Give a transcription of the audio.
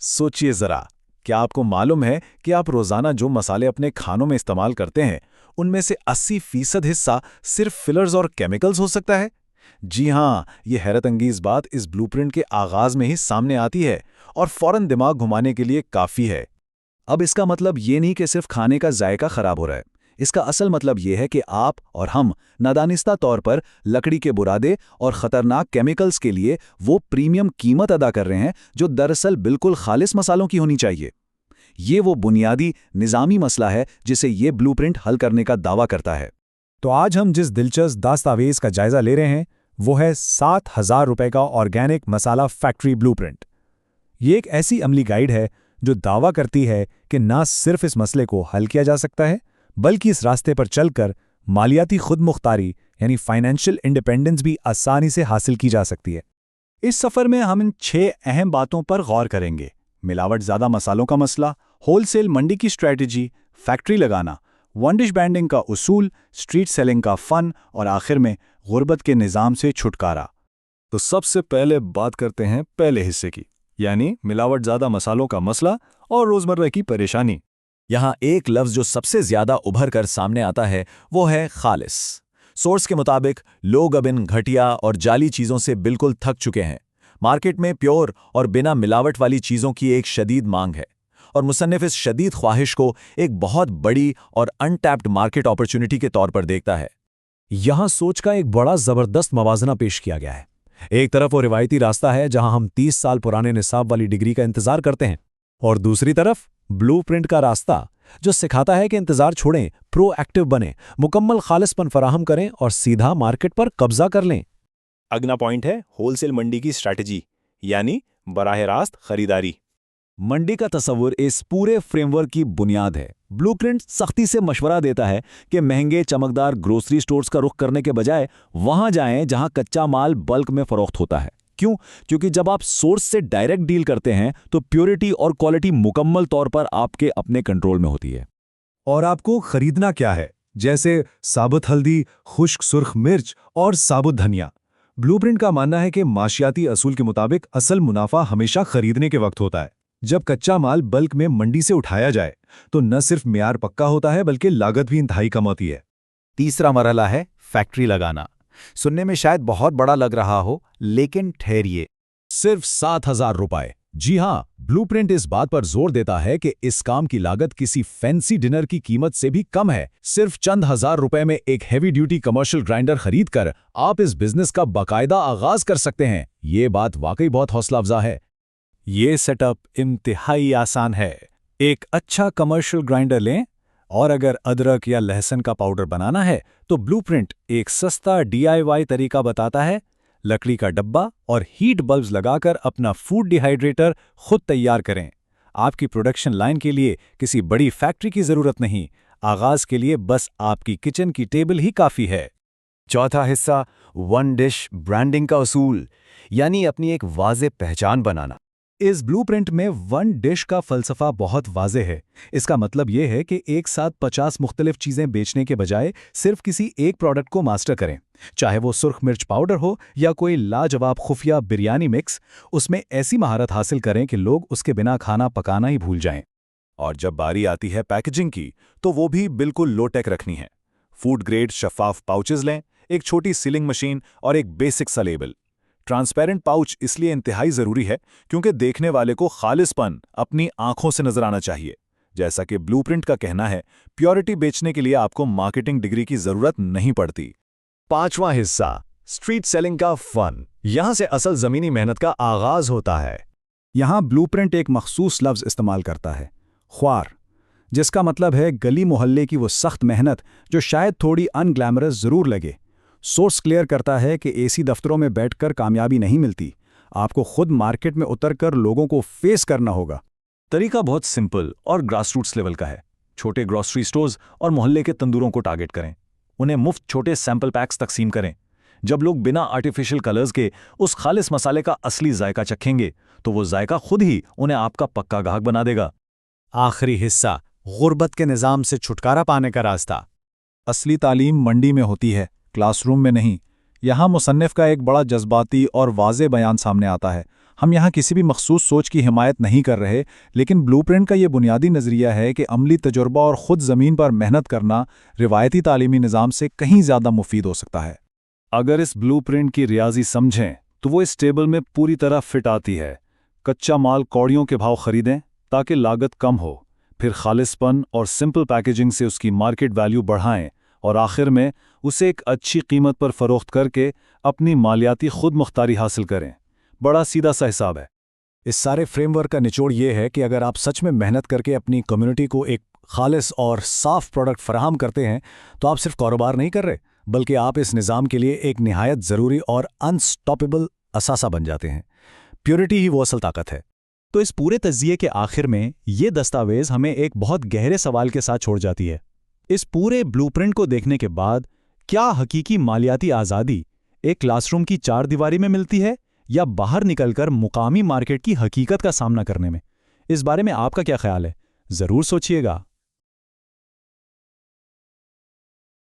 सोचिए जरा, क्या आपको मालूम है कि आप रोजाना जो मसाले अपने खानों में इस्तेमाल करते हैं, उनमें से 80% हिस्सा सिर्फ फिलर्स और केमिकल्स हो सकता है? जी हाँ, ये हैरतअंगेज बात इस ब्लूप्रिंट के आगाज में ही सामने आती है और फौरन दिमाग घुमाने के लिए काफी है। अब इसका मतलब ये नहीं कि सिर्फ खाने का जायका खराब हो रहा है। इसका असल मतलब ये है कि आप और हम नादानिस्ता तौर पर लकड़ी के बुरादे और ख़तरनाक केमिकल्स के लिए वो प्रीमियम कीमत अदा कर रहे हैं जो दरअसल बिल्कुल खालिस मसालों की होनी चाहिए। ये वो बुनियादी निज़ामी मसला है जिसे ये ब्लूप्रिंट हल करने का दावा करता है। तो आज हम जिस दिलचस्प दास्तावेज़ का जायजा ले रहे हैं वो है 7,000 रुपए का ऑर्गेनिक मसाला फैक्ट्री ब्लूप्रिंट। ये एक ऐसी अमली गाइड है जो दावा करती है कि ना सिर्फ इस मसले को हल किया जा सकता है, बल्कि इस रास्ते पर चलकर मालियाती खुदमुख्तारी यानी फाइनेंशियल इंडिपेंडेंस भी आसानी से हासिल की जा सकती है। इस सफ़र में हम इन 6 अहम बातों पर गौर करेंगे: मिलावट ज़्यादा मसालों का मसला, होलसेल मंडी की स्ट्रैटेजी, फैक्ट्री लगाना, वन डिश ब्रांडिंग का उसूल, स्ट्रीट सेलिंग का फ़न और आखिर में गुर्बत के निज़ाम से छुटकारा। तो सबसे पहले बात करते हैं पहले हिस्से की, यानी मिलावट ज़्यादा मसालों का मसला और रोज़मर्रा की परेशानी। यहाँ एक लफ्ज़ जो सबसे ज़्यादा उभर कर सामने आता है वो है खालिस। सोर्स के मुताबिक लोग अब इन घटिया और जाली चीज़ों से बिल्कुल थक चुके हैं। मार्केट में प्योर और बिना मिलावट वाली चीज़ों की एक शदीद मांग है और मुसन्निफ इस शदीद ख्वाहिश को एक बहुत बड़ी और अनटैप्ड मार्केट अपॉर्चुनिटी के तौर पर देखता है। यहाँ सोच का एक बड़ा ज़बरदस्त मवाजना पेश किया गया है। एक तरफ वो रिवायती रास्ता है जहां हम 30 साल पुराने निसाब वाली डिग्री का इंतजार करते हैं, और दूसरी तरफ ब्लूप्रिंट का रास्ता जो सिखाता है कि इंतजार छोड़ें, प्रोएक्टिव बने, मुकम्मल खालिसपन फराहम करें और सीधा मार्केट पर कब्जा कर लें। अगला पॉइंट है होलसेल मंडी की स्ट्रैटेजी, यानी बराह रास्त खरीदारी। मंडी का तस्वुर इस पूरे फ्रेमवर्क की बुनियाद है। ब्लूप्रिंट सख्ती से मशवरा देता है कि महंगे चमकदार ग्रोसरी स्टोर्स का रुख करने के बजाय वहां जाएं जहां कच्चा माल बल्क में फरोख्त होता है। क्यों? क्योंकि जब आप सोर्स से डायरेक्ट डील करते हैं तो प्योरिटी और क्वालिटी मुकम्मल तौर पर आपके अपने कंट्रोल में होती है। और आपको खरीदना क्या है? जैसे साबुत हल्दी, खुश्क सुर्ख मिर्च और साबुत धनिया। ब्लूप्रिंट का मानना है कि माशियाती असूल के मुताबिक असल मुनाफा हमेशा खरीदने के वक्त होता है। जब कच्चा माल बल्क में मंडी से उठाया जाए तो न सिर्फ मियार पक्का होता है बल्कि लागत भी इंतहाई कम होती है। तीसरा मरहला है फैक्ट्री लगाना। सुनने में शायद बहुत बड़ा लग रहा हो, लेकिन ठहरिए, सिर्फ 7,000 रुपए। जी हाँ, ब्लूप्रिंट इस बात पर जोर देता है कि इस काम की लागत किसी फैंसी डिनर की कीमत से भी कम है। सिर्फ चंद हजार रुपए में एक हैवी ड्यूटी कमर्शियल ग्राइंडर खरीदकर आप इस बिजनेस का बाकायदा आगाज कर सकते हैं। ये बात वाकई बहुत हौसला अफजा है। ये सेटअप इंतहाई आसान है। एक अच्छा कमर्शियल ग्राइंडर लें और अगर अदरक या लहसुन का पाउडर बनाना है तो ब्लूप्रिंट एक सस्ता DIY तरीका बताता है। लकड़ी का डब्बा और हीट बल्ब्स लगाकर अपना फूड डिहाइड्रेटर खुद तैयार करें। आपकी प्रोडक्शन लाइन के लिए किसी बड़ी फैक्ट्री की जरूरत नहीं। आगाज के लिए बस आपकी किचन की टेबल ही काफी है। चौथा हिस्सा वन डिश ब्रांडिंग का उसूल, यानी अपनी एक वाज़ेह पहचान बनाना। इस ब्लूप्रिंट में वन डिश का फलसफा बहुत वाज़ेह है। इसका मतलब यह है कि एक साथ 50 मुख्तलिफ चीज़ें बेचने के बजाय सिर्फ किसी एक प्रोडक्ट को मास्टर करें। चाहे वो सुर्ख मिर्च पाउडर हो या कोई लाजवाब खुफिया बिरयानी मिक्स, उसमें ऐसी महारत हासिल करें कि लोग उसके बिना खाना पकाना ही भूल जाएं। और जब बारी आती है पैकेजिंग की, तो वो भी बिल्कुल लो टेक रखनी है। फूड ग्रेड शफाफ पाउचेज लें, एक छोटी सीलिंग मशीन और एक बेसिक सा लेबल। ट्रांसपेरेंट पाउच इसलिए इंतहाई जरूरी है क्योंकि देखने वाले को खालिसपन अपनी आंखों से नजर आना चाहिए। जैसा कि ब्लूप्रिंट का कहना है, प्योरिटी बेचने के लिए आपको मार्केटिंग डिग्री की जरूरत नहीं पड़ती। पांचवां हिस्सा स्ट्रीट सेलिंग का फन। यहां से असल जमीनी मेहनत का आगाज होता है। यहां ब्लूप्रिंट एक मखसूस लफ्ज इस्तेमाल करता है, ख्वार, जिसका मतलब है गली मोहल्ले की वो सख्त मेहनत जो शायद थोड़ी अनग्लैमरस जरूर लगे। सोर्स क्लियर करता है कि एसी दफ्तरों में बैठकर कामयाबी नहीं मिलती। आपको खुद मार्केट में उतरकर लोगों को फेस करना होगा। तरीका बहुत सिंपल और ग्रासरूट्स लेवल का है। छोटे ग्रोसरी स्टोर्स और मोहल्ले के तंदूरों को टारगेट करें। उन्हें मुफ्त छोटे सैंपल पैक्स तकसीम करें। जब लोग बिना आर्टिफिशियल कलर्स के उस खालिस मसाले का असली जायका चखेंगे तो वो जायका खुद ही उन्हें आपका पक्का ग्राहक बना देगा। आखिरी हिस्सा गुर्बत के निज़ाम से छुटकारा पाने का रास्ता। असली तालीम मंडी में होती है, क्लासरूम में नहीं। यहाँ मुसन्निफ का एक बड़ा जज्बाती और वाज़े बयान सामने आता है। हम यहाँ किसी भी मखसूस सोच की हिमायत नहीं कर रहे, लेकिन ब्लूप्रिंट का ये बुनियादी नज़रिया है कि अमली तजुर्बा और ख़ुद ज़मीन पर मेहनत करना रिवायती तालीमी निज़ाम से कहीं ज़्यादा मुफीद हो सकता है। अगर इस ब्लूप्रिंट की रियाजी समझें तो वो इस टेबल में पूरी तरह फिट आती है। कच्चा माल कौड़ियों के भाव खरीदें ताकि लागत कम हो, फिर खालिसपन और सिंपल पैकेजिंग से उसकी मार्केट वैल्यू बढ़ाएं और आखिर में उसे एक अच्छी कीमत पर फ़रोख्त करके अपनी मालियाती खुद मुख्तारी हासिल करें। बड़ा सीधा सा हिसाब है। इस सारे फ्रेमवर्क का निचोड़ ये है कि अगर आप सच में मेहनत करके अपनी कम्युनिटी को एक खालिस और साफ प्रोडक्ट फराहम करते हैं तो आप सिर्फ कारोबार नहीं कर रहे, बल्कि आप इस निज़ाम के लिए एक निहायत ज़रूरी और अनस्टॉपेबल असासा बन जाते हैं। प्योरिटी ही वो असल ताकत है। तो इस पूरे तज्जिए के आखिर में ये दस्तावेज हमें एक बहुत गहरे सवाल के साथ छोड़ जाती है। इस पूरे ब्लूप्रिंट को देखने के बाद क्या हकीकी मालियाती आज़ादी एक क्लासरूम की चार दीवारी में मिलती है या बाहर निकलकर मुकामी मार्केट की हकीकत का सामना करने में? इस बारे में आपका क्या ख्याल है? ज़रूर सोचिएगा।